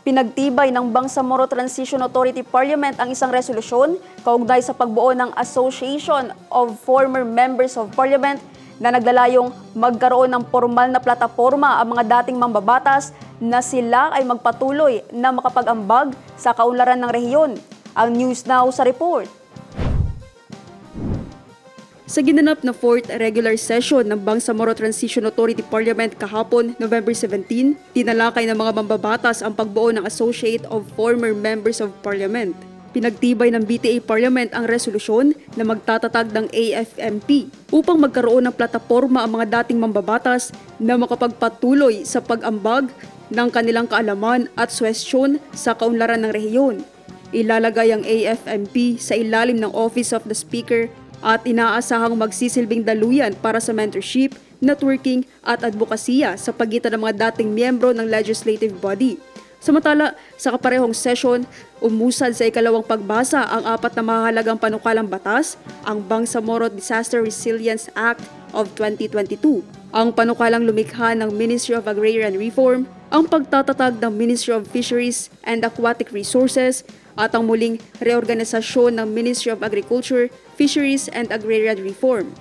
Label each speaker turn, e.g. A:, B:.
A: Pinagtibay ng Bangsamoro Transition Authority Parliament ang isang resolusyon kaugnay sa pagbuo ng Association of Former Members of Parliament na naglalayong magkaroon ng formal na plataporma ang mga dating mambabatas na sila ay magpatuloy na makapag-ambag sa kaunlaran ng rehiyon. Ang News Now sa report. Sa ginanap na 4th regular session ng Bangsamoro Transition Authority Parliament kahapon, November 17, tinalakay ng mga mambabatas ang pagbuo ng Associate of Former Members of Parliament. Pinagtibay ng BTA Parliament ang resolusyon na magtatatag ng AFMP upang magkaroon ng plataporma ang mga dating mambabatas na makapagpatuloy sa pag-ambag ng kanilang kaalaman at suwestyon sa kaunlaran ng rehiyon. Ilalagay ang AFMP sa ilalim ng Office of the Speaker at inaasahang magsisilbing daluyan para sa mentorship, networking at advokasya sa pagitan ng mga dating miyembro ng legislative body. Samantala, sa kaparehong session, umusad sa ikalawang pagbasa ang 4 na mahalagang panukalang batas, ang Bangsamoro Disaster Resilience Act of 2022, ang panukalang lumikha ng Ministry of Agrarian Reform, ang pagtatatag ng Ministry of Fisheries and Aquatic Resources, at ang muling reorganisasyon ng Ministry of Agriculture, Fisheries and Agrarian Reform.